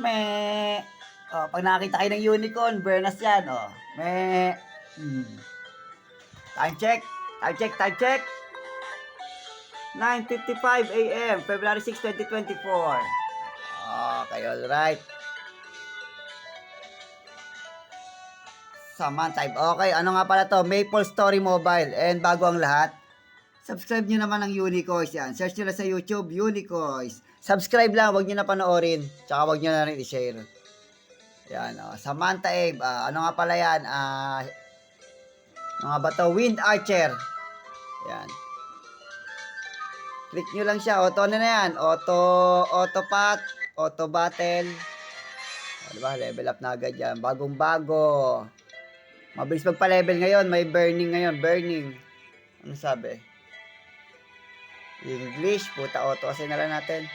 Me. Oh, pag nakakita kayo ng unicorn, Bernas yan, oh. Me. Hmm. Time check. Time check, time check. 9:55 a.m. February 6, 2024. Okay, alright. Saman time. Okay, ano nga pala to? Maple Story Mobile. And bago ang lahat, subscribe nyo naman ang Unicoins yan. Search nyo na sa YouTube, Unicoins. Subscribe lang, wag nyo na panoorin. Tsaka wag nyo na rin i-share. Yan, oh. Samantha Abe. Ano nga pala yan? Ano nga ba to? Wind Archer. Yan. Click nyo lang siya. Auto na yan. Auto pat. Auto battle. Diba? Level up na agad yan. Bagong bago. Mabilis magpa-level ngayon. May burning ngayon. Burning. Ano sabi? English. Puta auto kasi na lang natin.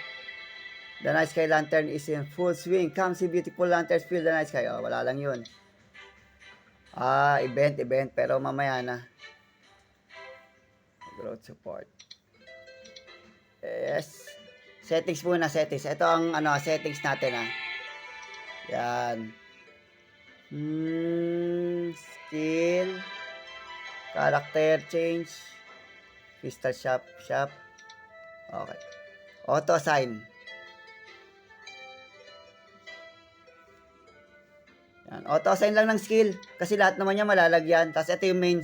The Night Sky Lantern is in full swing. Come see beautiful lanterns fill the night sky. Oh, wala lang yun. Event. Pero mamaya na. Growth support. Yes. Settings muna, settings. Ito ang settings natin Yan. Skill. Character change. Crystal shop. Okay. Auto assign. Yan. Auto assign lang ng skill kasi lahat naman niya malalagyan. Tapos ito yung main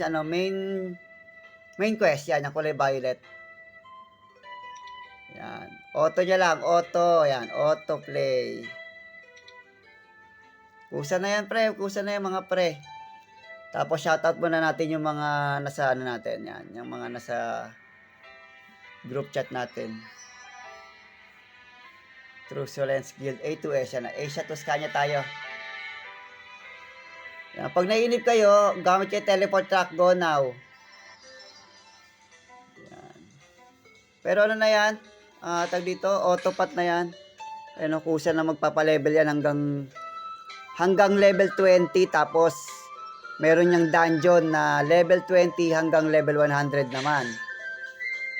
quest yan, yung kulay violet. Yan. Auto niya lang, auto. Yan, auto play. Kusa na yan, pre. Kusa na yan, mga pre. Tapos shoutout muna natin yung mga nasa natin. Yan, yung mga nasa group chat natin. True Solence Guild A to Asia na. Asia to Scania tayo. Yan. Pag naiinip kayo, gamit kayo teleport track, go now. Yan. Pero ano na yan? Tag dito, autopat na yan. Ayun, kusa na magpapalevel yan hanggang level 20. Tapos, meron niyang dungeon na level 20 hanggang level 100 naman.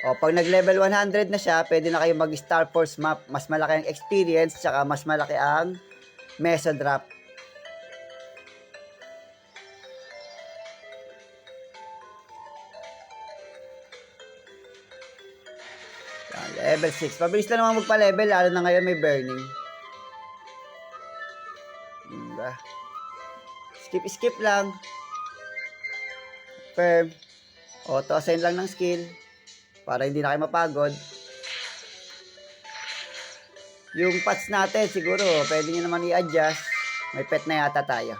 O, pag nag-level 100 na siya, pwede na kayo mag-Star Force map. Mas malaki ang experience, tsaka mas malaki ang meso drop. Level 6. Pabilis lang naman magpa-level, lalo na ngayon may burning. Diba? Skip lang. Firm. Auto assign lang ng skill. Para hindi na kayo mapagod. Yung paths natin, siguro, pwede nyo naman i-adjust. May pet na yata tayo.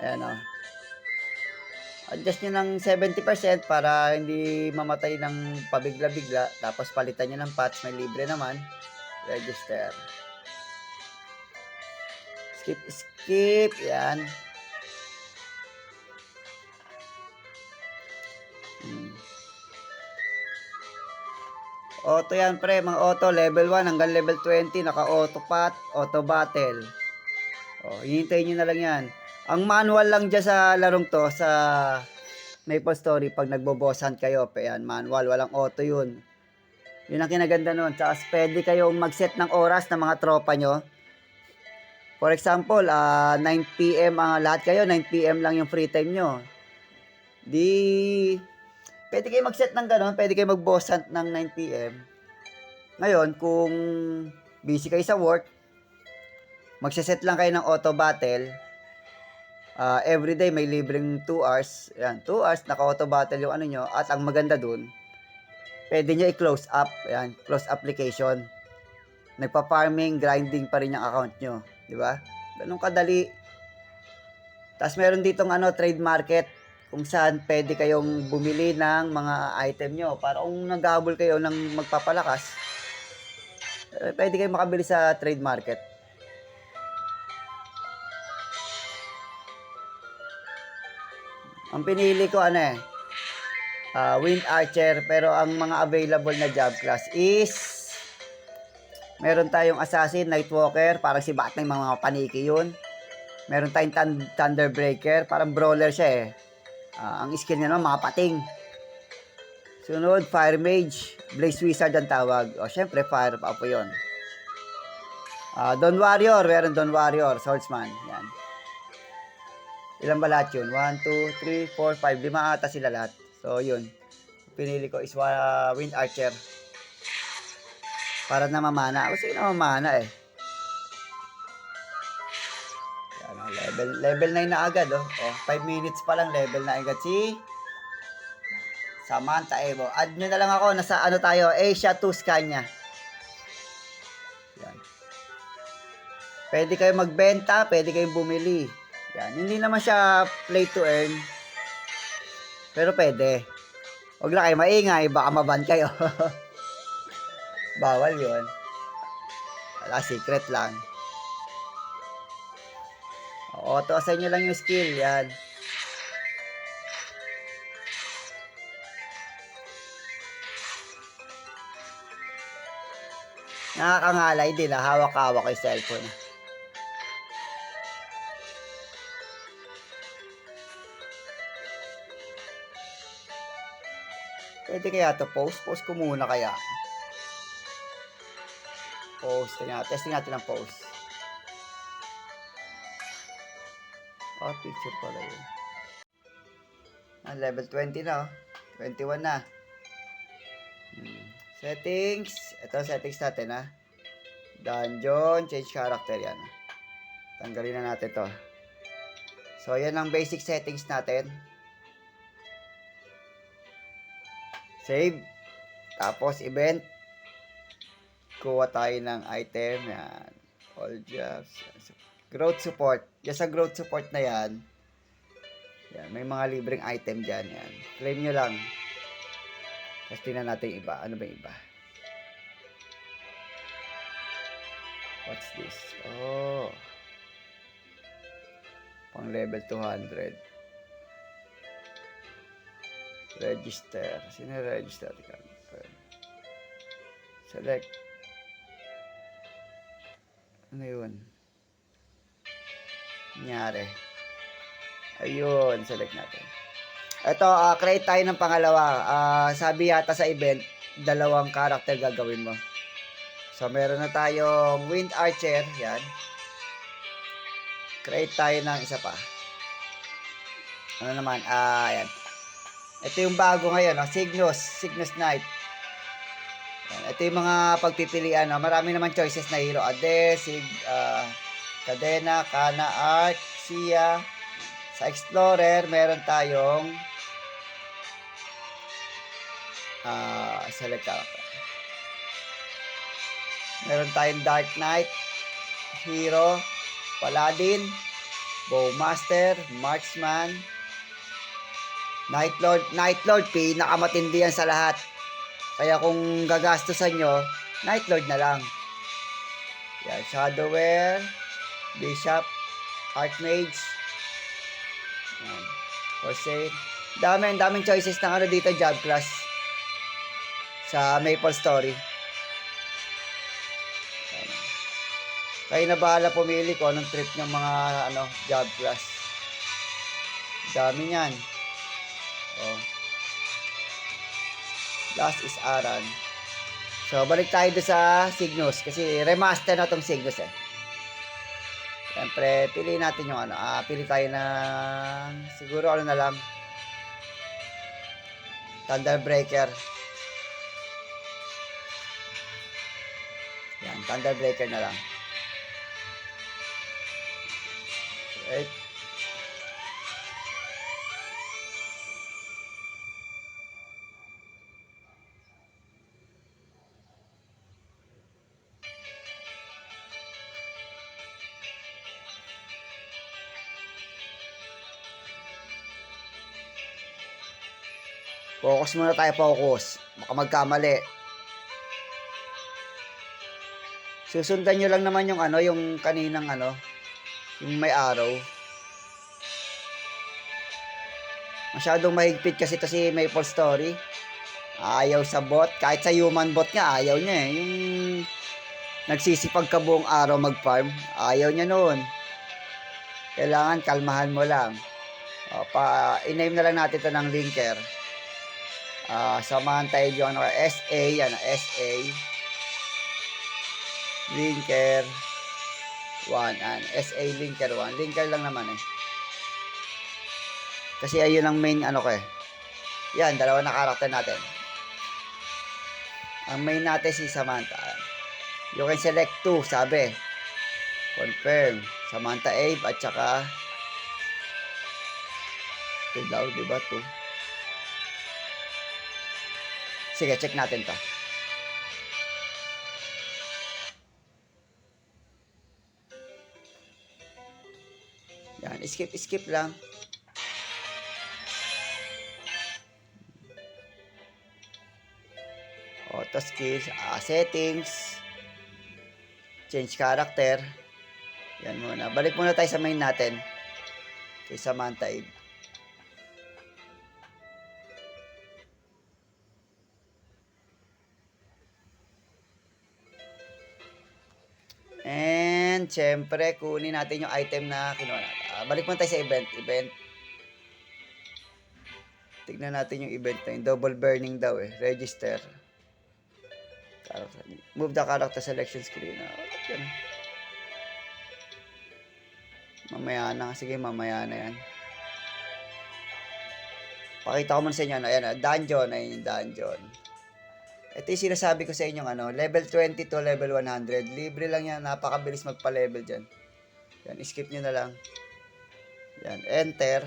Ayan o. Adjust nyo ng 70% para hindi mamatay ng pabigla-bigla. Tapos palitan nyo ng patch. May libre naman. Register. Skip. Yan. Auto yan, pre. Mga auto. Level 1 hanggang level 20. Naka-auto pat. Auto battle. Hihintayin nyo na lang yan. Ang manual lang dyan sa larong to, sa Maple Story, pag nagbo-boss hunt kayo, yan, manual, walang auto yun. Yun ang kinaganda nun. Tsaka pwede kayong mag-set ng oras ng mga tropa nyo. For example, 9 PM, lahat kayo, 9 PM lang yung free time nyo. Pwede kayo mag-set ng gano'n, pwede kayo mag-boss hunt ng 9 PM. Ngayon, kung busy kayo sa work, magsiset lang kayo ng auto battle. Everyday may libreng 2 hours. Ayan, 2 hours, naka-auto battle yung ano nyo. At ang maganda dun, pwede nyo i-close up. Ayan, close application. Nagpa-farming, grinding pa rin yung account nyo. Diba? Ganun kadali. Tapos meron ditong trade market kung saan pwede kayong bumili ng mga item nyo. Para kung naghahabol kayo ng magpapalakas, pwede kayong makabili sa trade market. Ang pinili ko Wind Archer, pero ang mga available na job class is meron tayong Assassin, Nightwalker, parang si Batman, mga paniki yun. Meron tayong Thunderbreaker, parang brawler siya Ang skill niya naman, mga pating. Sunod, Fire Mage. Blaze Wizard ang tawag. O, syempre, fire pa po yun. Dawn Warrior. Meron Dawn Warrior. Swordsman. Yan. Ilan ba lahat yun? 1, 2, 3, 4, 5. 5 ata sila lahat. So, yun. Pinili ko is Wind Archer. Para na mamana. Kasi na mamana eh. Yan, level 9 na agad. 5 minutes pa lang. Level na agad si Samantha Evo. Add nyo na lang ako. Nasa ano tayo? Asia Tuscania. Yan. Pwede kayo magbenta. Pwede kayong bumili. Yan. Hindi naman siya play to earn. Pero pwede. Huwag lang kayo maingay. Baka maban kayo. Bawal yun. Wala. Secret lang. Auto-assign nyo lang yung skill. Yan. Nakakangalay din. Hawak-hawak ko yung cellphone. Pwede kaya to post? Post ko muna kaya. Post. Testing natin ang post. Picture pala yun. Level 20 na. 21 na. Settings. Ito settings natin ha. Dungeon. Change character yan. Tanggalin na natin to. So yan ang basic settings natin. Save. Tapos event. Kuha tayo ng item. Yan. All jobs. Growth support. Yan sa growth support na yan. Yan. May mga libreng item dyan. Yan. Claim nyo lang. Tapos tingnan natin yung iba. Ano ba yung iba? What's this? Oh. Pang level 200. Register. Sino register? Select. Ano yun? Nangyari. Ayun. Select natin. Ito, create tayo ng pangalawa. Sabi yata sa event, 2 character gagawin mo. So, meron na tayong Wind Archer. Yan. Create tayo ng isa pa. Ano naman? Yan. Ito yung bago ngayon. Cygnus Knight. Yan. Ito yung mga pagpipilian. Marami naman choices na hero. Ade, Cadena, Kana, Arc, Sia. Sa Explorer, meron tayong select character. Meron tayong Dark Knight, Hero, Paladin, Bowmaster, Marksman, Night Lord, pinakamatindi yan sa lahat. Kaya kung gagastusan nyo, Night Lord na lang. Yan, Shadower, Bishop, Archmage, yan, Corsair. Daming choices ng ano dito, job class. Sa Maple Story. Yan. Kayo na bahala pumili ko anong trip ng mga job class. Dami niyan. Oh. Last is Aran. So, balik tayo doon sa Cygnus. Kasi remaster na tong Cygnus eh. Siyempre, pili natin yung pili tayo ng siguro na lang. Thunderbreaker. Yan, Thunderbreaker na lang. Right. Focus muna tayo, focus. Baka magkamali. Susundan nyo lang naman yung yung kaninang yung may araw. Masyadong mahigpit kasi ito si Maple Story. Ayaw sa bot. Kahit sa human bot nga, ayaw niya eh. Yung nagsisipag ka buong araw mag-farm, ayaw niya noon. Kailangan kalmahan mo lang. I-name na lang natin ito ng linker. Samahan tayo yung SA, yan, SA, linker 1, SA linker 1, linker lang naman eh. Kasi ayun ang main ano ko eh. Yan, dalawa na karakter natin. Ang main natin si Samantha. You can select 2, sabi. Confirm. Samantha Abe at saka 2 daw, diba? 2. Sige, check natin to. Yan, skip lang. Auto skills, settings, change character. Yan muna. Balik muna tayo sa main natin. Kay Samantha Abe. And, syempre, kunin natin yung item na kinuha natin. Balik muna tayo sa event. Tignan natin yung event na yung double burning daw eh. Register. Move the character selection screen. Yan. Mamaya na. Sige, mamaya na yan. Pakita ko muna sa inyo. Ayan, dungeon. Ayan yung dungeon. Ito yung sinasabi ko sa inyo, level 20 to level 100. Libre lang yan. Napakabilis magpa-level dyan. Yan, skip nyo na lang. Yan, enter.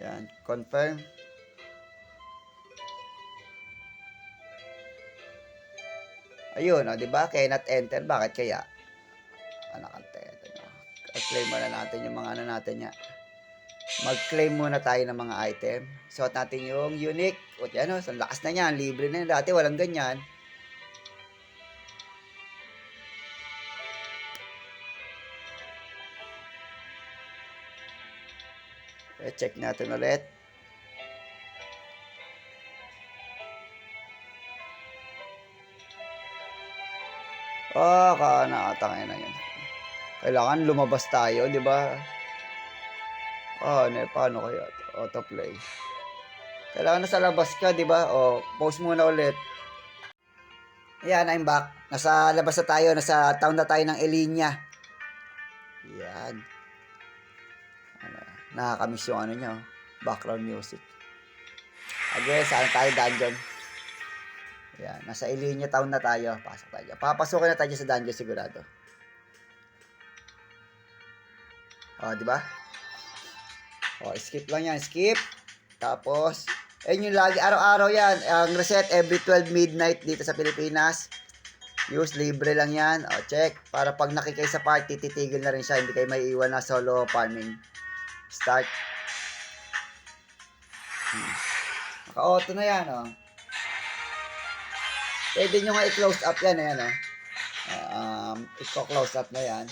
Yan, confirm. Ayun, diba? Cannot enter. Bakit kaya? I-claim muna natin yung mga natin yan. Mag-claim muna tayo ng mga item. Suot natin yung unique. O yan, so lakas na yan. Libre na yan. Dati walang ganyan. Check natin ulit. Nakatangay na yan. Kailangan lumabas tayo, di ba? Paano kaya? Autoplay. Kailangan nasa labas ka, di ba? Pause muna ulit. Ayan, I'm back. Nasa labas na tayo. Nasa town na tayo ng Elinia. Ayan. Nakakamiss yung niya. Background music. Again, saan tayo dungeon? Ayan, nasa Elinia town na tayo. Pasok tayo. Papasukin na tayo sa dungeon sigurado. Di ba? Skip lang yan. Skip. Tapos, yung lagi, araw-araw yan. Ang reset every 12 midnight dito sa Pilipinas. Use, libre lang yan. Check. Para pag nakikay sa party, titigil na rin siya. Hindi kayo may iwan na solo farming. Start. Naka-auto na yan, Pwede nyo nga i-close up yan, ayan, i-close up na yan.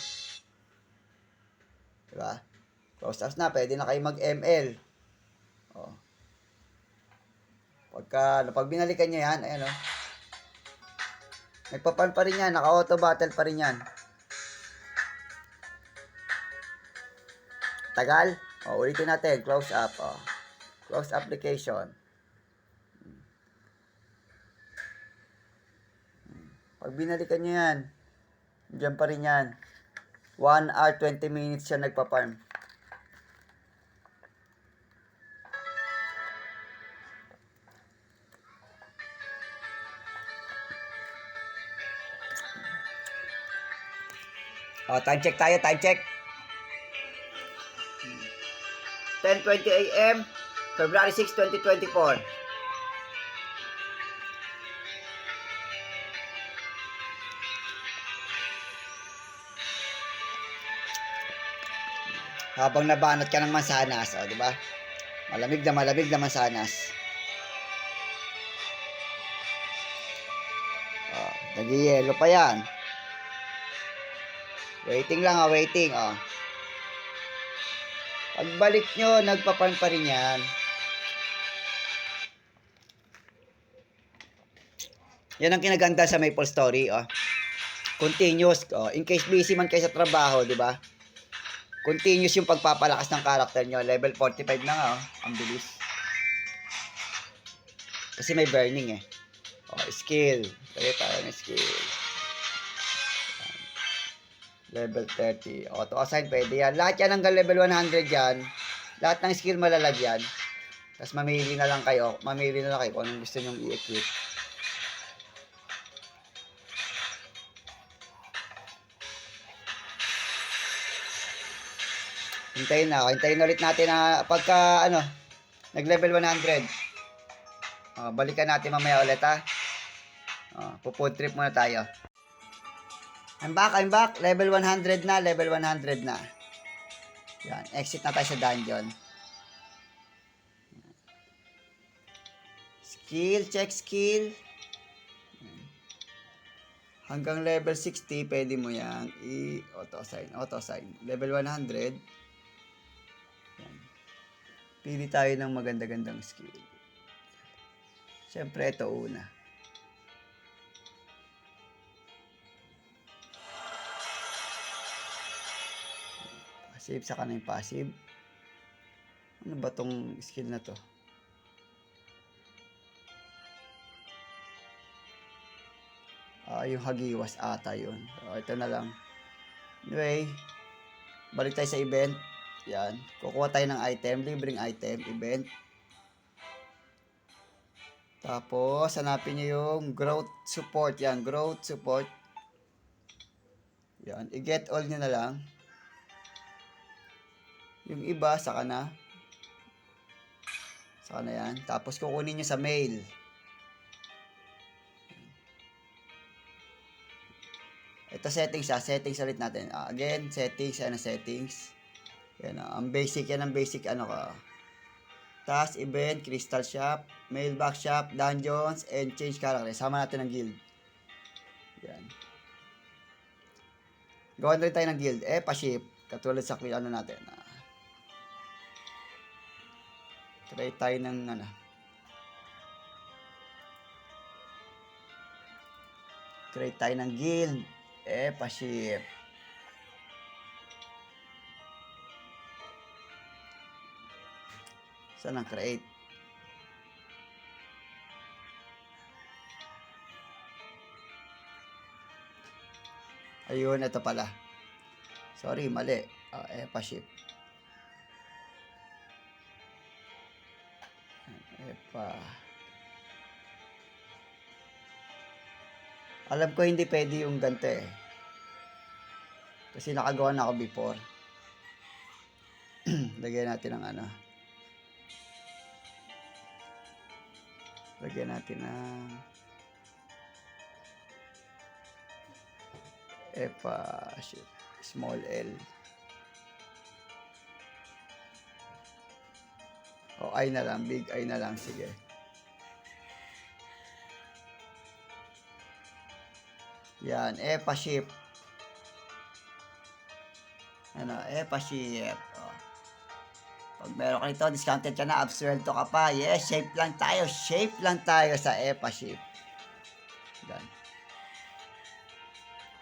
Diba? Close up na, pwede na kayo mag-ML. Pag binalikan nyo yan, ayan, nagpapan pa rin yan, naka-auto battle pa rin yan. Tagal? Ulitin natin, close up, close application. Pag binalikan nyo yan, dyan pa rin yan. 1 hour, 20 minutes siya nagpa-farm. Time check tayo, time check. 10:20 AM, February 6, 2024. Habang nabanat ka ng mansanas, di ba? Malamig na mansanas. Nag-yellow pa yan. Waiting lang, waiting, Pagbalik nyo, nagpa-farm pa rin yan. Yan ang kinaganda sa Maple Story, Continuous, in case busy man kayo sa trabaho, di ba? Continuous yung pagpapalakas ng character nyo. Level 45 na nga, ang bilis. Kasi may burning eh. Skill. Pwede tayo ng skill. Level 30. Auto assign, pwede yan. Lahat yan hanggang level 100 yan. Lahat ng skill malalagyan. Tapos mamili na lang kayo. Mamili na lang kayo kung anong gusto nyong i-equip. Hintayin na. Hintayin ulit natin na pagka nag-level 100. Balikan natin mamaya ulit ha. Pupunta trip muna tayo. I'm back. Level 100 na. Yan. Exit na tayo sa dungeon. Skill. Check skill. Hanggang level 60, pwede mo yan auto-assign. Level 100. Yan. Pili tayo ng maganda-gandang skill. Siyempre, ito una. Passive, saka na yung passive. Ano ba tong skill na to? Yung hagiwas ata yun. So, ito na lang. Anyway, balik tayo sa event. Yan. Kukuha tayo ng item. Libreng item. Event. Tapos, hanapin nyo yung growth support. Yan. Growth support. Yan. I-get all nyo na lang. Yung iba, saka na. Saka na yan. Tapos, kukunin nyo sa mail. Ito settings settings ulit natin. Again, settings, settings. Yan, ang basic yan, ang basic task, event, crystal shop, mailbox shop, dungeons, and change character. Sama natin ng guild. Yan. Gawan rin tayo ng guild. Pa-ship. Katulad sa natin. Try tayo ng Try tayo ng guild. Pa-ship. Saan ang create? Ayun, ito pala. Sorry, mali. Pa-ship. Alam ko hindi pwede yung ganito eh. Kasi nakagawa na ako before. Lagyan natin ng Lagyan natin ng small L. I na lang. Big I na lang. Sige. Yan, pa-ship. Pa-ship. Pag meron ka nito, discounted ka na, absuelto ka pa. Yes, shape lang tayo sa pa-ship. Yan.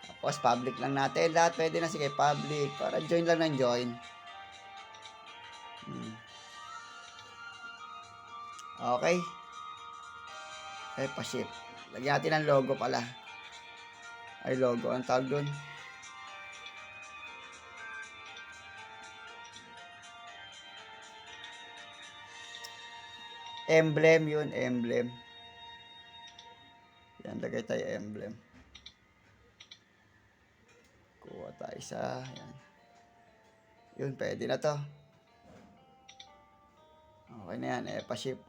Tapos, public lang natin. Lahat pwede na, sige, public. Para join lang ng join. Okay. Pa-ship. Lagyan natin ng logo pala. Logo. Ang tawag doon. Emblem yun. Emblem. Yan. Lagay tayo emblem. Kuha tayo sa. Yan. Yun. Pwede na to. Okay na yan. Pa-ship.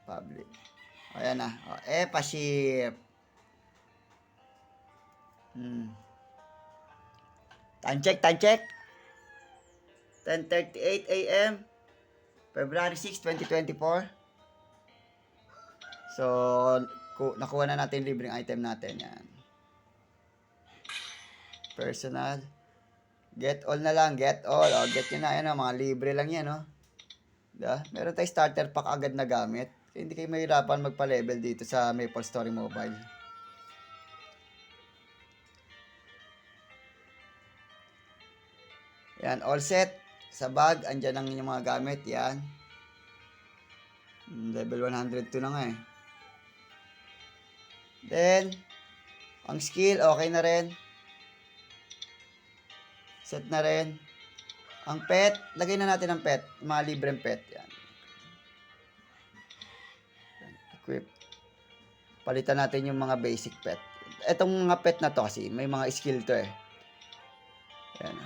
Public. Ayan na. Pa-ship. Time check. 10:38 a.m. February 6, 2024. So, nakuha na natin libreng item natin. Yan. Personal. Get all na lang. Get all. Get nyo na. Yan, mga libre lang yan. Diba? Meron tayo starter pack agad na gamit. Kaya hindi kayo mahirapan magpa-level dito sa Maple Story Mobile. Yan, all set. Sa bag, andyan ang inyong mga gamit. Yan. Level 102 na nga eh. Then, ang skill, okay na rin. Set na rin. Ang pet, lagay na natin ang pet. Mga libreng pet. Yan. Equip. Palitan natin yung mga basic pet. Etong mga pet na to kasi, may mga skill to eh. Yan.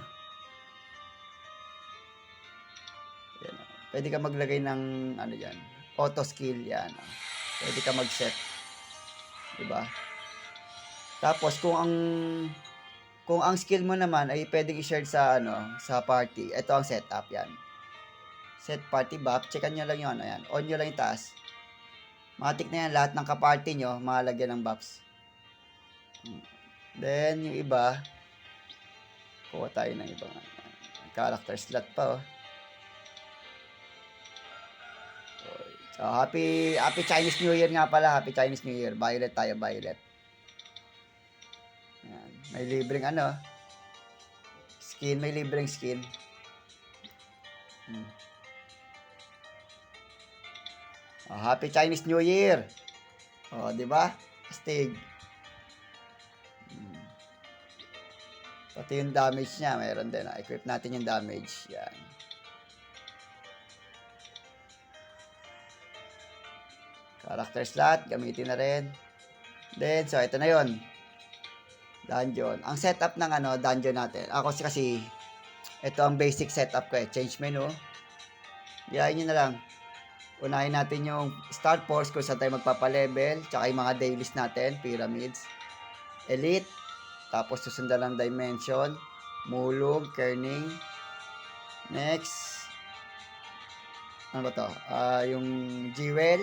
Yan. Pwede ka maglagay ng, ano yan, auto skill. Yan. Pwede ka mag-set. Diba? Tapos, kung ang skill mo naman ay pwedeng i-share sa sa party. Ito ang setup yan. Set party buff. Checkan nyo lang yun. Ayan. On nyo lang yung taas. Matik na yan. Lahat ng kaparty nyo, malagyan ng buffs. Then, yung iba, kuha tayo ng ibang character slot pa. So, happy Chinese New Year nga pala. Happy Chinese New Year. Violet tayo, Violet. Ayan. May libreng skin, may libreng skin. Oh, Happy Chinese New Year. Oh, di ba? Astig. Pati yung damage niya, mayroon din. Equip natin yung damage. Yan. Character slot, gamitin na rin. Then, so ito na yon. Dungeon. Ang setup ng dungeon natin. Ako kasi ito ang basic setup ko eh. Change menu. Yayin nyo na lang. Unahin natin yung start force kung saan tayo magpapalevel. Tsaka yung mga dailies natin. Pyramids. Elite. Tapos susundan ng dimension. Mulog. Kerning. Next. Ano ba to? Yung jewel.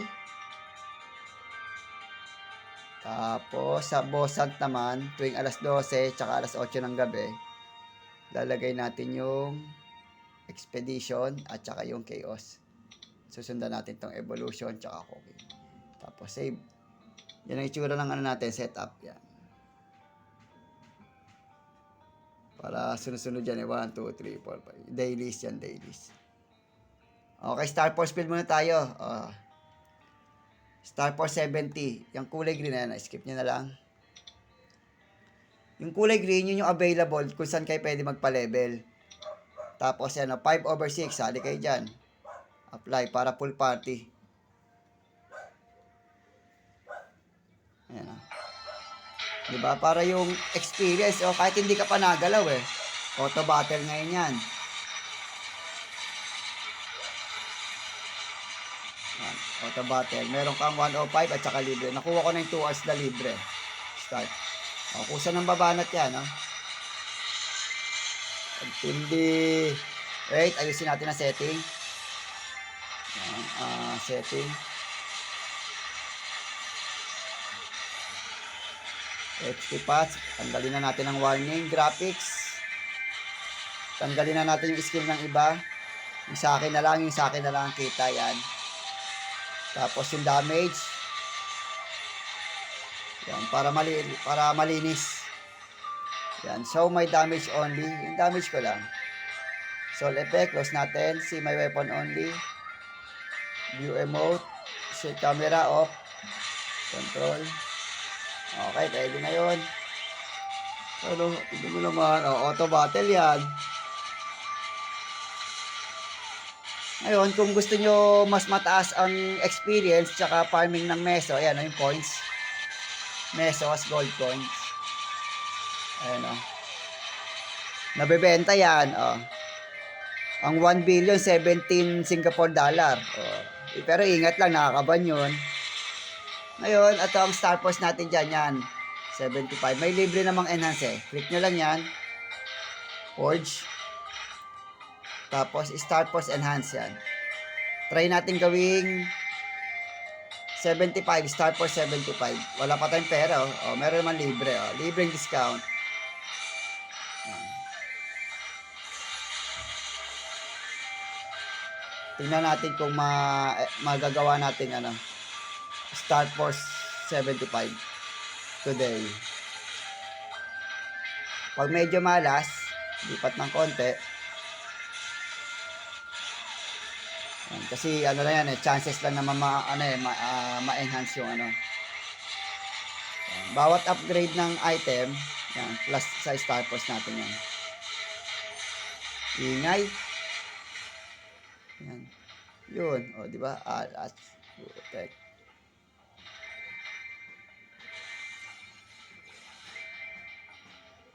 Tapos, sa boss hunt naman, tuwing alas 12, tsaka alas 8 ng gabi, lalagay natin yung expedition at tsaka yung chaos. Susundan natin tong evolution tsaka cooking. Tapos, save. Yan ang itsura ng natin, setup. Yan. Para sunod-sunod yan, 1, 2, 3, 4, 5. Dailies yan, dailies. Okay, Star Force build muna tayo. Star Force 70. Yung kulay green na yan. Skip nyo na lang. Yung kulay green, yun yung available kung saan kayo pwede magpa-level. Tapos yan, 5/6. Sali kayo dyan. Apply para full party. Ayan. Diba? Para yung experience. Kahit hindi ka pa nagalaw eh. Auto battle ngayon yan. Auto battle. Meron kang 105 at saka libre. Nakuha ko na yung 2 hours na libre. Start. Kusa ng babanat yan. Hindi. Wait, ayusin natin ang setting. Setting. HP path. Tanggalin na natin ang warning. Graphics. Tanggalin na natin yung skill ng iba. Yung sa akin na lang ang kita yan. Tapos yung damage. Yan, para malinis. Yan, show my damage only. Yung damage ko lang. Soul effect, close natin. See my weapon only. View emote. Shake camera off. Control. Okay, pwede na yun. Tignan mo naman. Auto battle yan. Ngayon, kung gusto nyo mas mataas ang experience tsaka farming ng meso, ayan yung coins. Mesos, gold coins. Ayan nabebenta yan. Ang 1 billion, 17 Singapore dollar. Pero ingat lang, nakakaban yun. Ngayon, ito ang Star Force natin dyan, yan. 75. May libre namang enhance eh. Click nyo lang yan. Forge. Tapos, Star Force Enhance yan. Try natin gawing 75. Star Force 75. Wala pa tayong pera. Meron naman libre. Libreng discount. Tingnan natin kung magagawa natin Star Force 75 today. Pag medyo malas, lipat ng konti. Kasi na yan chances lang na ma-enhance yung Bawat upgrade ng item, yan, plus sa star force natin yan. Ingay. Yan. Yun, o, di ba? Alas. Putek.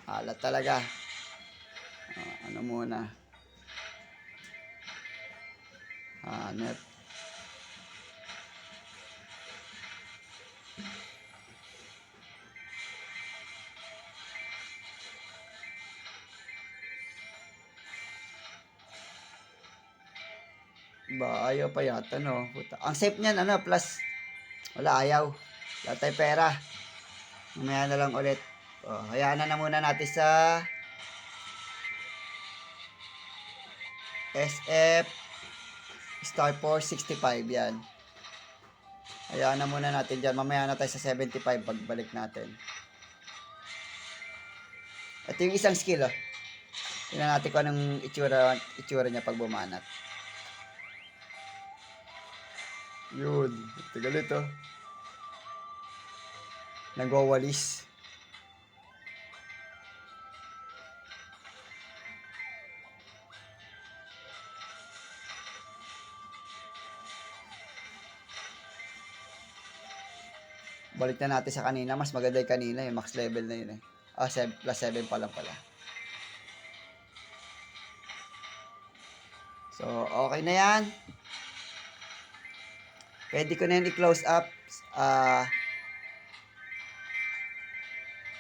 Alat talaga. Ano muna? Hanep. Ba, ayaw pa yata, no? Puta. Ang safe niyan, ano, plus, wala, ayaw. Wala tayong pera. Mamaya na lang ulit. Hayaan na muna natin sa SF Star Force 65, yan. Hayaan na muna natin dyan. Mamaya na tayo sa 75 pagbalik natin. Ito yung isang skill, oh. Tingnan natin kung anong itsura niya pag bumanat. Yun. Tagal ito. Nagwawalis. Balik na natin sa kanina. Mas maganda yung kanina. Yung max level na yun eh. Plus 7 pa lang pala. So, okay na yan. Pwede ko na yan i-close up.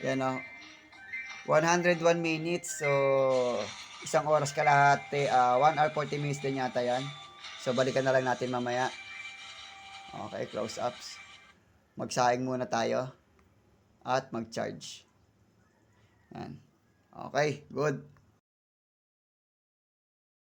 Yan o. 101 minutes. So, isang oras kalahati. 1 hour 40 minutes din yata yan. So, balikan na lang natin mamaya. Okay, close ups. Magsaing muna tayo. At mag-charge. Yan. Okay, good.